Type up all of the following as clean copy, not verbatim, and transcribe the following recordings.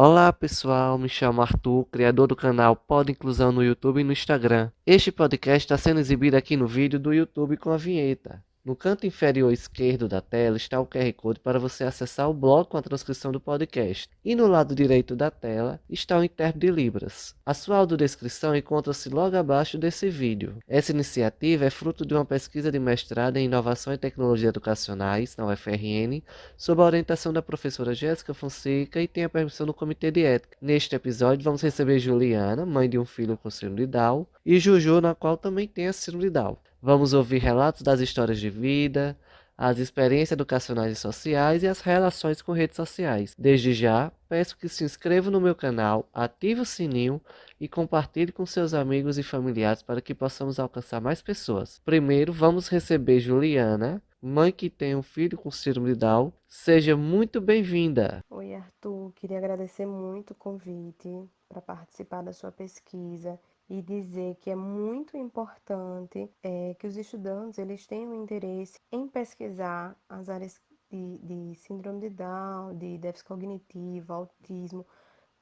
Olá pessoal, me chamo Arthur, criador do canal Pod Inclusão no YouTube e no Instagram. Este podcast está sendo exibido aqui no vídeo do YouTube com a vinheta. No canto inferior esquerdo da tela está o QR Code para você acessar o blog com a transcrição do podcast. E no lado direito da tela está o intérprete de Libras. A sua audiodescrição encontra-se logo abaixo desse vídeo. Essa iniciativa é fruto de uma pesquisa de mestrado em Inovação e Tecnologia Educacionais na UFRN, sob a orientação da professora Jéssica Fonseca e tem a permissão do Comitê de Ética. Neste episódio vamos receber Juliana, mãe de um filho com síndrome de Down, e Juju, na qual também tem a síndrome de Down. Vamos ouvir relatos das histórias de vida, as experiências educacionais e sociais e as relações com redes sociais. Desde já, peço que se inscreva no meu canal, ative o sininho e compartilhe com seus amigos e familiares para que possamos alcançar mais pessoas. Primeiro, vamos receber Juliana, mãe que tem um filho com síndrome de Down. Seja muito bem-vinda. Oi, Arthur. Queria agradecer muito o convite para participar da sua pesquisa e dizer que é muito importante que os estudantes eles tenham interesse em pesquisar as áreas de síndrome de Down, de déficit cognitivo, autismo,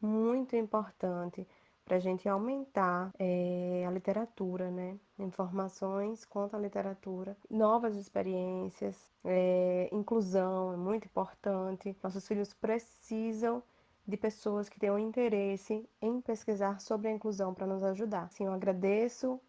muito importante para a gente aumentar a literatura, né? Informações quanto à literatura, novas experiências, inclusão é muito importante. Nossos filhos precisam de pessoas que tenham interesse em pesquisar sobre a inclusão para nos ajudar. Sim, eu agradeço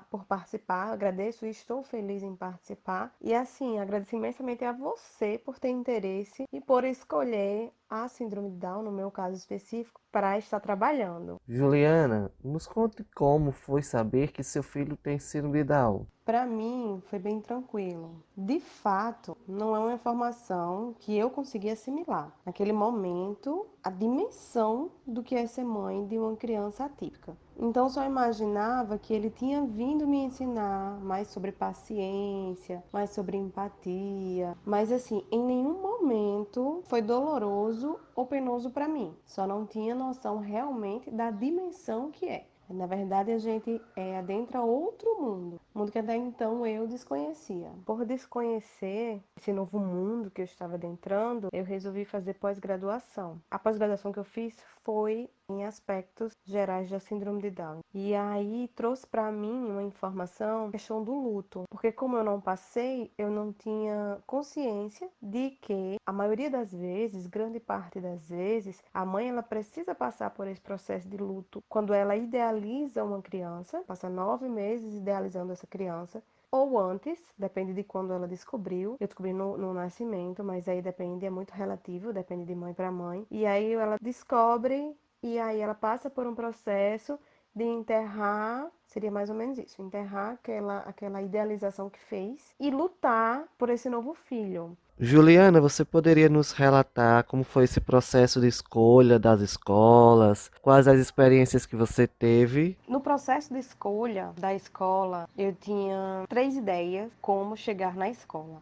por participar, agradeço e estou feliz em participar. E assim, agradeço imensamente a você por ter interesse e por escolher a síndrome de Down, no meu caso específico, para estar trabalhando. Juliana, nos conte como foi saber que seu filho tem síndrome de Down. Para mim, foi bem tranquilo. De fato, não é uma informação que eu consegui assimilar. Naquele momento, a dimensão do que é ser mãe de uma criança atípica. Então, só imaginava que ele tinha vindo me ensinar mais sobre paciência, mais sobre empatia. Mas, assim, em nenhum momento foi doloroso ou penoso para mim. Só não tinha noção realmente da dimensão que é. Na verdade, a gente adentra outro mundo que até então eu desconhecia. Por desconhecer esse novo mundo que eu estava adentrando, eu resolvi fazer pós-graduação. A pós-graduação que eu fiz foi em aspectos gerais da síndrome de Down. E aí trouxe para mim uma informação, questão do luto, porque como eu não passei, eu não tinha consciência de que a maioria das vezes, grande parte das vezes, a mãe ela precisa passar por esse processo de luto quando ela idealiza uma criança, passa 9 meses idealizando essa criança, ou antes, depende de quando ela descobriu. Eu descobri no nascimento, mas aí depende, é muito relativo, depende de mãe para mãe. E aí ela descobre e aí ela passa por um processo de enterrar, seria mais ou menos isso, enterrar aquela idealização que fez e lutar por esse novo filho. Juliana, você poderia nos relatar como foi esse processo de escolha das escolas? Quais as experiências que você teve? No processo de escolha da escola, eu tinha 3 ideias como chegar na escola.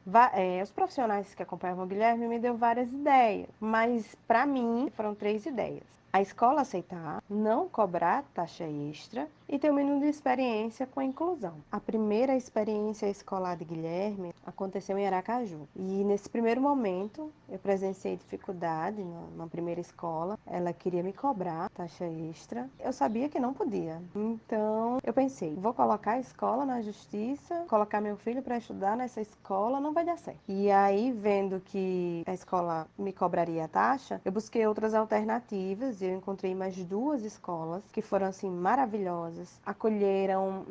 Os profissionais que acompanhavam o Guilherme me deu várias ideias, mas para mim foram 3 ideias. A escola aceitar, não cobrar taxa extra e ter um mínimo de experiência com a inclusão. A primeira experiência escolar de Guilherme aconteceu em Aracaju. E nesse primeiro momento, eu presenciei dificuldade na primeira escola. Ela queria me cobrar taxa extra. Eu sabia que não podia. Então, eu pensei, vou colocar a escola na justiça, colocar meu filho para estudar nessa escola, não vai dar certo. E aí, vendo que a escola me cobraria a taxa, eu busquei outras alternativas e eu encontrei mais 2 escolas que foram assim maravilhosas. Acolheram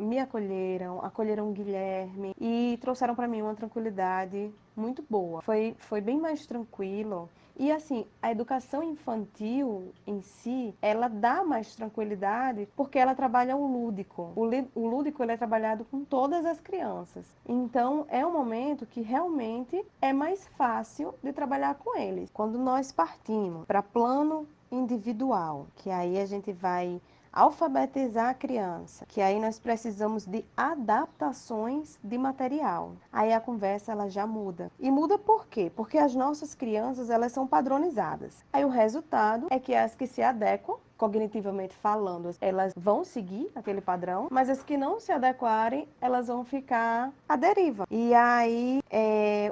o Guilherme e trouxeram para mim uma tranquilidade muito boa. Foi bem mais tranquilo. E assim, a educação infantil em si, ela dá mais tranquilidade porque ela trabalha o lúdico. O lúdico ele é trabalhado com todas as crianças. Então, é um momento que realmente é mais fácil de trabalhar com eles. Quando nós partimos para plano individual, que aí a gente vai alfabetizar a criança, que aí nós precisamos de adaptações de material. Aí a conversa ela já muda. E muda por quê? Porque as nossas crianças elas são padronizadas. Aí o resultado é que as que se adequam cognitivamente falando, elas vão seguir aquele padrão, mas as que não se adequarem, elas vão ficar à deriva. E aí,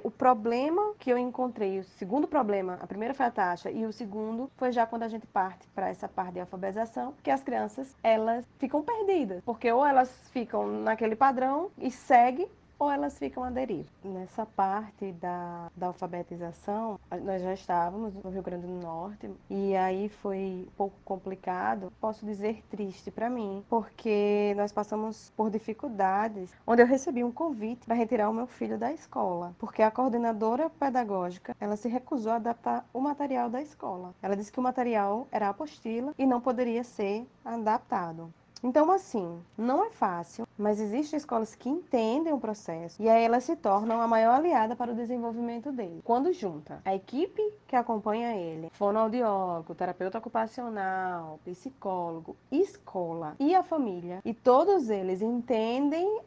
o problema que eu encontrei, o segundo problema, a primeira foi a taxa, e o segundo foi já quando a gente parte para essa parte de alfabetização, que as crianças, elas ficam perdidas, porque ou elas ficam naquele padrão e seguem, ou elas ficam à deriva. Nessa parte da alfabetização, nós já estávamos no Rio Grande do Norte e aí foi um pouco complicado, posso dizer triste para mim, porque nós passamos por dificuldades, onde eu recebi um convite para retirar o meu filho da escola, porque a coordenadora pedagógica, ela se recusou a adaptar o material da escola. Ela disse que o material era apostila e não poderia ser adaptado. Então, assim, não é fácil, mas existem escolas que entendem o processo e aí elas se tornam a maior aliada para o desenvolvimento dele. Quando junta a equipe que acompanha ele, fonoaudiólogo, terapeuta ocupacional, psicólogo, escola e a família, e todos eles entendem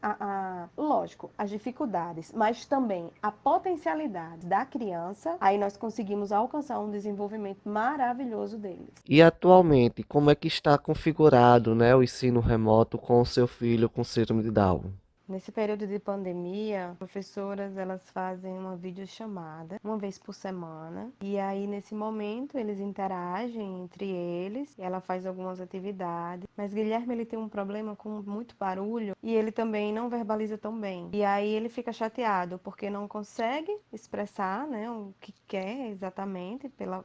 lógico, as dificuldades, mas também a potencialidade da criança, aí nós conseguimos alcançar um desenvolvimento maravilhoso deles. E atualmente, como é que está configurado, né, o ensino remoto com o seu filho com síndrome de Down? Nesse período de pandemia, professoras elas fazem uma videochamada uma vez por semana e aí nesse momento eles interagem entre eles, ela faz algumas atividades, mas Guilherme ele tem um problema com muito barulho e ele também não verbaliza tão bem. E aí ele fica chateado porque não consegue expressar, né, o que quer exatamente pela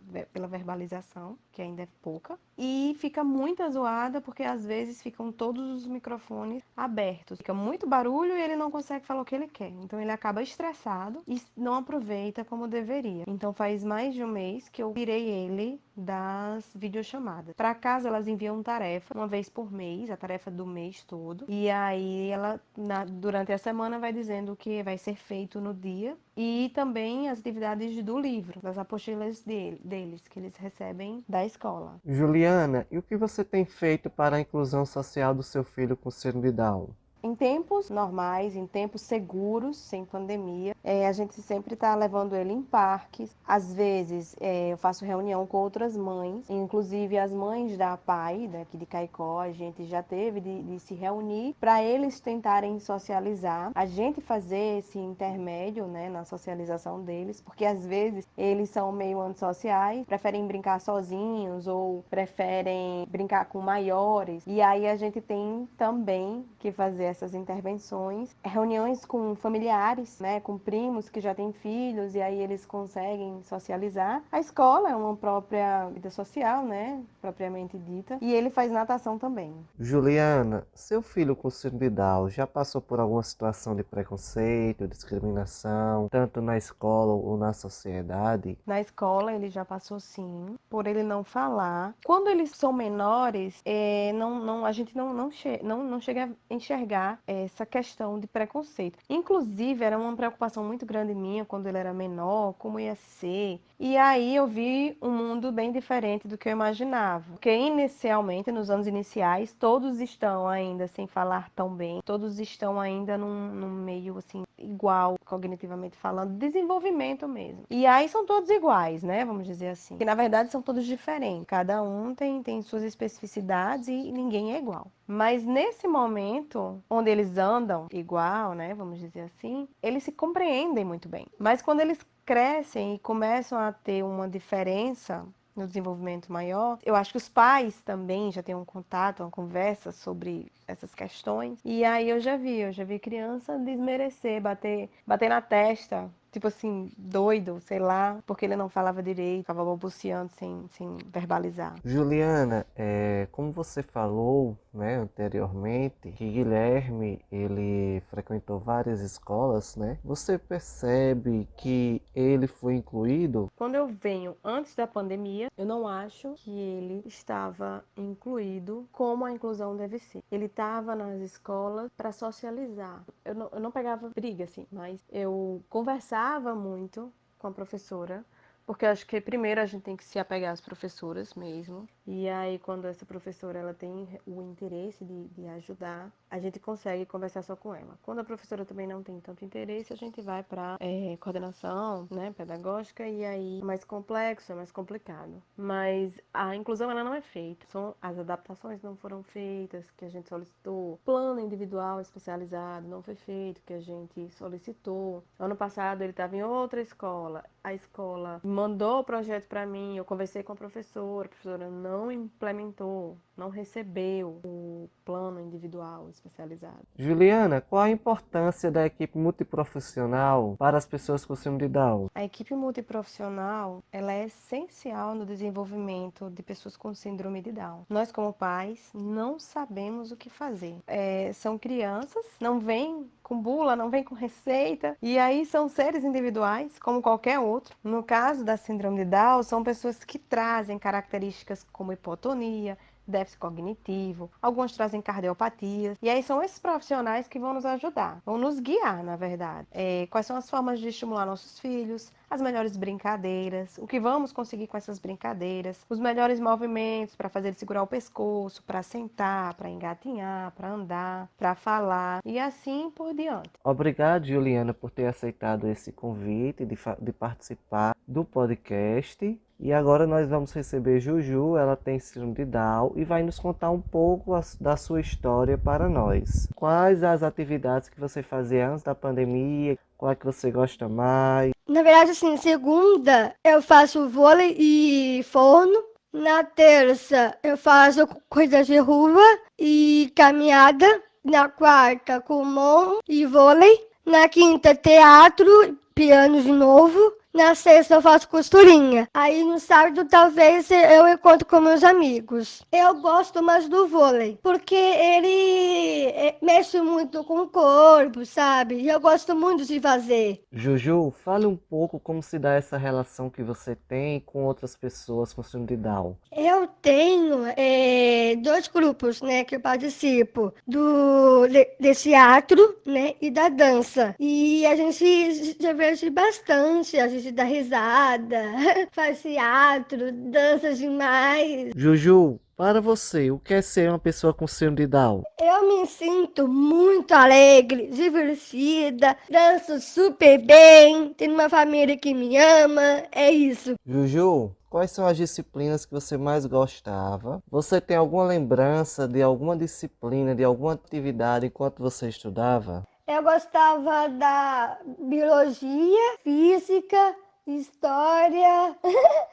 verbalização, que ainda é pouca, e fica muito azoada porque às vezes ficam todos os microfones abertos, fica muito barulho e ele não consegue falar o que ele quer. Então ele acaba estressado e não aproveita como deveria. Então faz mais de um mês que eu tirei ele das videochamadas. Para casa elas enviam tarefa uma vez por mês, a tarefa do mês todo. E aí ela durante a semana vai dizendo o que vai ser feito no dia e também as atividades do livro, das apostilas deles que eles recebem da escola. Juliana, e o que você tem feito para a inclusão social do seu filho com síndrome de Down? Em tempos normais, em tempos seguros, sem pandemia, a gente sempre está levando ele em parques. Às vezes eu faço reunião com outras mães, inclusive as mães da PAI, daqui de Caicó, a gente já teve de se reunir para eles tentarem socializar, a gente fazer esse intermédio, né, na socialização deles, porque às vezes eles são meio antissociais, preferem brincar sozinhos ou preferem brincar com maiores, e aí a gente tem também que fazer essas intervenções, reuniões com familiares, né, com primos que já têm filhos e aí eles conseguem socializar. A escola é uma própria vida social, né, propriamente dita, e ele faz natação também. Juliana, seu filho com síndrome de Down já passou por alguma situação de preconceito, discriminação, tanto na escola ou na sociedade? Na escola ele já passou sim, por ele não falar. Quando eles são menores, a gente não chega a enxergar essa questão de preconceito. Inclusive, era uma preocupação muito grande minha quando ele era menor, como ia ser. E aí eu vi um mundo bem diferente do que eu imaginava. Porque inicialmente, nos anos iniciais, todos estão ainda sem falar tão bem, todos estão ainda num meio assim igual, cognitivamente falando, desenvolvimento mesmo. E aí são todos iguais, né? Vamos dizer assim. Que na verdade são todos diferentes. Cada um tem suas especificidades e ninguém é igual. Mas nesse momento, onde eles andam igual, né? Vamos dizer assim, eles se compreendem muito bem. Mas quando eles crescem e começam a ter uma diferença no desenvolvimento maior, eu acho que os pais também já têm um contato, uma conversa sobre essas questões. E aí eu já vi criança desmerecer, bater na testa, tipo assim, doido, sei lá, porque ele não falava direito, ficava balbuciando sem verbalizar. Juliana, como você falou, né, anteriormente, que Guilherme ele frequentou várias escolas, né? Você percebe que ele foi incluído? Quando eu venho antes da pandemia, eu não acho que ele estava incluído como a inclusão deve ser. Ele estava nas escolas para socializar. Eu não pegava briga, assim, mas eu conversava muito com a professora Porque eu acho que primeiro a gente tem que se apegar às professoras mesmo. E aí, quando essa professora ela tem o interesse de ajudar, a gente consegue conversar só com ela. Quando a professora também não tem tanto interesse, a gente vai para coordenação, né, pedagógica, e aí é mais complexo, é mais complicado. Mas a inclusão ela não é feita. As adaptações não foram feitas, que a gente solicitou. Plano individual especializado não foi feito, que a gente solicitou. Ano passado ele estava em outra escola. A escola mandou o projeto para mim, eu conversei com a professora não implementou, não recebeu o plano individual especializado. Juliana, qual a importância da equipe multiprofissional para as pessoas com síndrome de Down? A equipe multiprofissional, ela é essencial no desenvolvimento de pessoas com síndrome de Down. Nós, como pais, não sabemos o que fazer. São crianças, não vêm com bula, não vêm com receita, e aí são seres individuais, como qualquer outro. No caso da síndrome de Down, são pessoas que trazem características como hipotonia, déficit cognitivo, alguns trazem cardiopatias, e aí são esses profissionais que vão nos ajudar, vão nos guiar, na verdade. Quais são as formas de estimular nossos filhos, as melhores brincadeiras, o que vamos conseguir com essas brincadeiras, os melhores movimentos para fazer ele segurar o pescoço, para sentar, para engatinhar, para andar, para falar, e assim por diante. Obrigado, Juliana, por ter aceitado esse convite de participar do podcast. E agora nós vamos receber Juju, ela tem síndrome de Down e vai nos contar um pouco da sua história para nós. Quais as atividades que você fazia antes da pandemia? Qual é que você gosta mais? Na verdade, assim, segunda eu faço vôlei e forno. Na terça eu faço coisas de rua e caminhada. Na quarta, kumon e vôlei. Na quinta, teatro, piano de novo. Na sexta eu faço costurinha. Aí no sábado talvez eu encontro com meus amigos. Eu gosto mais do vôlei, porque ele mexe muito com o corpo, sabe? E eu gosto muito de fazer. Juju, fale um pouco como se dá essa relação que você tem com outras pessoas com síndrome de Down. Eu tenho dois grupos, né, que eu participo desse teatro, né, e da dança. E a gente se diverte bastante, a gente dá risada, faz teatro, dança demais. Juju, para você, o que é ser uma pessoa com síndrome de Down? Eu me sinto muito alegre, divertida, danço super bem, tenho uma família que me ama, é isso. Juju, quais são as disciplinas que você mais gostava? Você tem alguma lembrança de alguma disciplina, de alguma atividade enquanto você estudava? Eu gostava da biologia, física, história.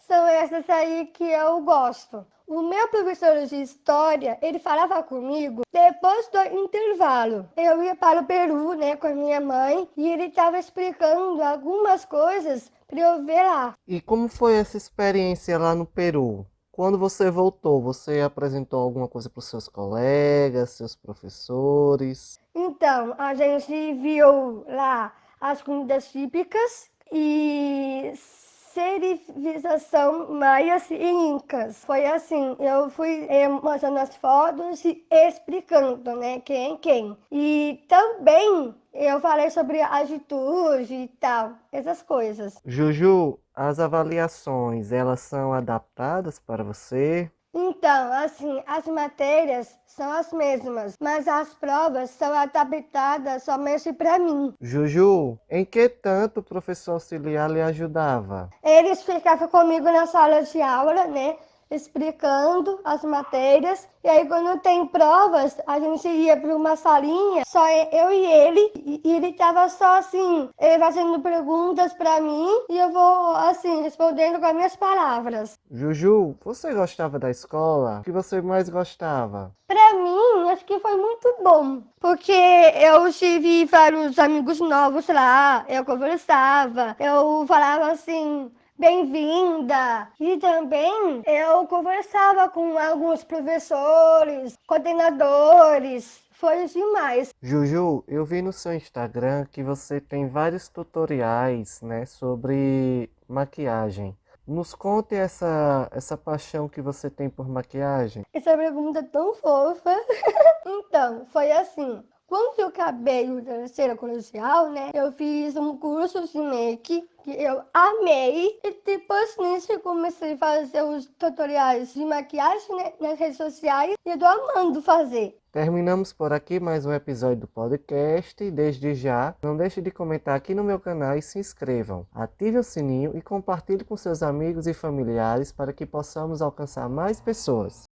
São essas aí que eu gosto. O meu professor de história, ele falava comigo depois do intervalo. Eu ia para o Peru, né, com a minha mãe, e ele estava explicando algumas coisas para eu ver lá. E como foi essa experiência lá no Peru? Quando você voltou, você apresentou alguma coisa para os seus colegas, seus professores? Então, a gente viu lá as comidas típicas e civilização maias e incas. Foi assim, eu fui mostrando as fotos e explicando, né, quem é quem. E também eu falei sobre atitude e tal, essas coisas. Juju, as avaliações, elas são adaptadas para você? Então, assim, as matérias são as mesmas, mas as provas são adaptadas somente para mim. Juju, em que tanto o professor auxiliar lhe ajudava? Eles ficavam comigo na sala de aula, né? Explicando as matérias. E aí, quando tem provas, a gente ia para uma salinha, só eu e ele. E ele tava só assim, fazendo perguntas para mim. E eu vou, assim, respondendo com as minhas palavras. Juju, você gostava da escola? O que você mais gostava? Pra mim, acho que foi muito bom, porque eu tive vários amigos novos lá, eu conversava, eu falava assim, bem-vinda, e também eu conversava com alguns professores, coordenadores, foi demais. Juju, eu vi no seu Instagram que você tem vários tutoriais, né, sobre maquiagem. Nos conte essa paixão que você tem por maquiagem. Essa pergunta é tão fofa. Então, foi assim. Quando eu acabei o terceiro colegial, né, eu fiz um curso de make que eu amei. E depois nisso eu comecei a fazer os tutoriais de maquiagem, né, nas redes sociais e eu tô amando fazer. Terminamos por aqui mais um episódio do podcast. Desde já, não deixe de comentar aqui no meu canal e se inscrevam. Ative o sininho e compartilhe com seus amigos e familiares para que possamos alcançar mais pessoas.